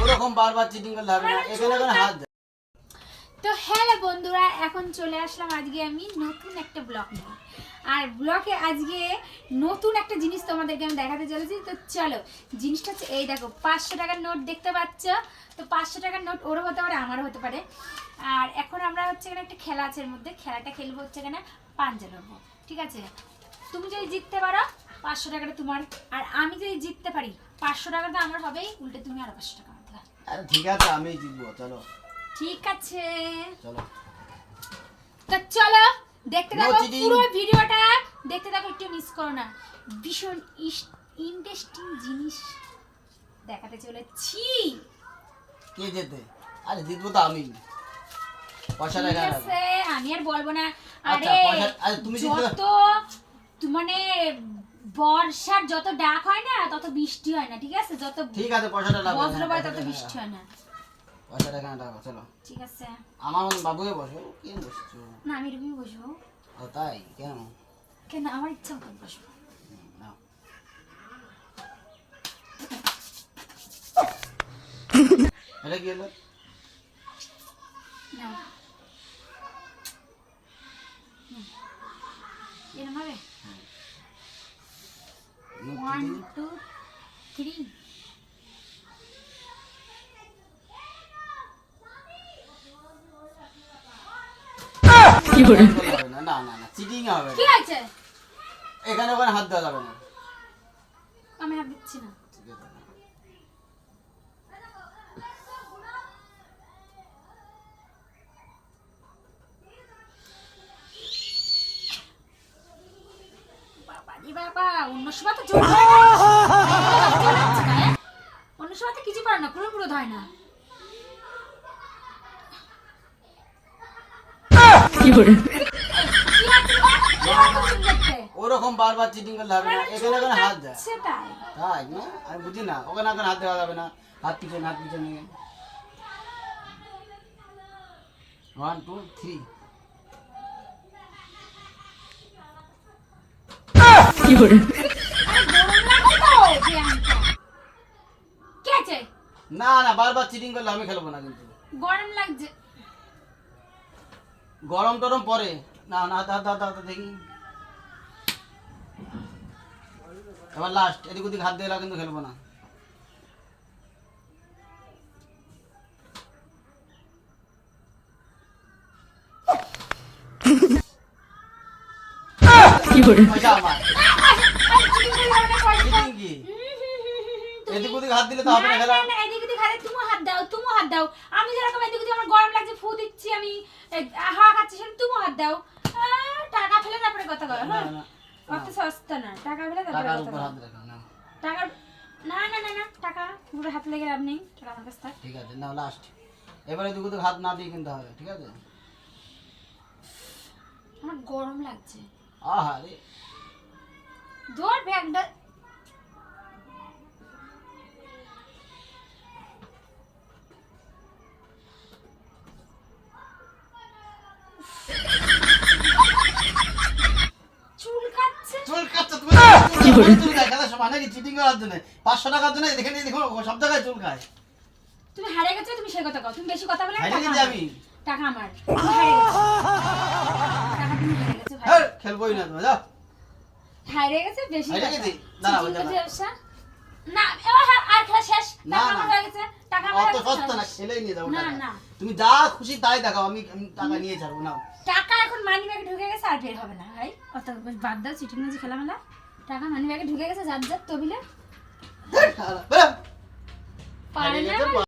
ওরকম বারবার চিটিং করলে হবে না, এখানে এখানে হাত দে। তো হ্যালো বন্ধুরা, এখন চলে আসলাম আজকে আমি নতুন একটা ব্লগ নিয়ে। আর ব্লগে আজকে নতুন একটা জিনিস তোমাদেরকে আমি দেখাতে চলেছি। তো চলো, জিনিসটা হচ্ছে এই দেখো, 500 টাকার নোট দেখতে পাচ্ছ। তো 500 টাকার নোট ওরও হতে পারে, আমারও হতে পারে। আর এখন আমরা হচ্ছে এখানে একটা খেলা আছে, এর মধ্যে খেলাটা খেলবো হচ্ছে এখানে পাঞ্জা লড়বো, ঠিক আছে? তুমি যদি জিততে পারো 500 টাকাটা তোমার, আর আমি যদি জিততে পারি 500 টাকাটা আমার হবেই, উল্টে তুমি আরো 500 টাকা আমার দেবে। আরে ঠিক আছে, আমি জিতবো, চলো। ঠিক আছে, চলো। তো চলো দেখতে থাকো No cheating. পুরো ভিডিওটা, দেখতে থাকো, একটু মিস করো না। ভীষণ ইন্টারেস্টিং জিনিস দেখাতে চলেছি। কে জেতে? আরে জিতবো তো আমি। পয়সা ঠিক লাগা না। আছে, আমি আর বলবো না। আচ্ছা, আরে পয়সা, আরে তুমি জিতবে। যত মানে বর্ষার যত ডাক হয় না, তত বৃষ্টি হয় না, ঠিক আছে? যত ঠিক আছে, পয়সাটা লাগবে। বজ্র হয় তত বৃষ্টি হয় না, পয়সাটা এখানে টাকা, চলো। ঠিক আছে? আমার মন বাবুকে বসো, কেন বসছো? না, আমি এরকমই বসবো। ও তাই, কেন? কেন, আমার ইচ্ছা মতো বসবো। নাও। এটা কি হলো? না, এরকম হবে। 1 2 3। না না না না, চিটিং হবে কি না। আছে? এখানে ওখানে হাত দেওয়া যাবে না। আমি হাত দিচ্ছি না। ঠিক আছে। বাবারে বাবা, অন্য সময় তো জোর হয় না। অন্য সময় তো কিছু পারে না, পুরো পুরো ধয় না। কি আছে দেখতে? ওরকম বারবার চিটিং করলে হবে না, এখানে এখানে হাত দেয়। সেটাই। তাই না? আমি বুঝি না, ওখানে ওখানে হাত দেওয়া যাবে না। হাত পিছনে, হাত পিছনে। 1 2 3। আরে গরম লাগছে তো, ভ্যানটা। কি আছে? না না, বারবার চিটিং করলে আমি খেলবো না কিন্তু। গরম লাগছে। গরম টরম পরে। না না, হাত হাত হাত হাত দেখি। এবার লাস্ট, এদিক ওদিক হাত দিয়ে কিন্তু খেলবো না। পয়সা আমার। চিটিং কি? এদিক ওদিক হাত দিলে তো হবে না খেলা। এদিকে দিকে হাতে তুমি হাত দাও, তুমি হাত দাও। আমি যেরকম এদিকে দিকে আমার গরম লাগছে, ফু দিচ্ছি আমি, হাওয়া খাচ্ছি, সেটা তুমি হাত দাও। টাকা ফেলে তারপরে কথা বলো। না হ্যাঁ, না, অত সস্তা না, টাকা ফেলে তারপরে টাকার কথা উপর বলো। হাত রাখো না। টাকা না না না না, টাকা পুরো হাত লেগে লাভ নেই, টাকা আমার কাছে থাক। ঠিক আছে, নাও লাস্ট। এবারে এদিক ওদিক হাত না দিয়ে কিনতে হবে, ঠিক আছে? আমার গরম লাগছে। আহা রে। জোর ব্যাগটা। চুলকাচ্ছে। চুল কাটছে তুমি। চুল কায় খেলার সময় নাকি চিটিং করার জন্য? 500 টাকার জন্য দেখেন, এই দেখুন সব জায়গায় চুল খায়। তুমি হারে গেছো, তুমি সেই কথা কও। তুমি বেশি কথা বলে না, হাইরে টাকা গেছি আমার। আমি। টাকা আমার। তুমি হারে গেছো। টাকা তুমি হারে গেছো ভাই। হ্যাঁ, খেলবোই না তুমি, যাও। হারে গেছে বেশি হাইরে কথা। গেছি? দাঁড়াও, চিটিং দাঁড়াও। করতে ব্যবসা? না, এবার আর খেলা শেষ। না, টাকা না। আমার হয়ে গেছে। টাকা আমার অত হয়ে সস্তা না, গেছে। খেলেই নিয়ে যাবো না, টাকা। না। তুমি যা খুশি তাই দেখাও, আমি আমি টাকা নিয়ে ছাড়বো না। টাকা এখন মানি ব্যাগে ঢুকে গেছে, আর বের হবে না ভাই। অত বাদ দাও চিটিং মাঝে খেলা মেলা। টাকা মানি ব্যাগে ঢুকে গেছে, যার যার তবিলে বেরো। পারে হাইরে না। গেছে।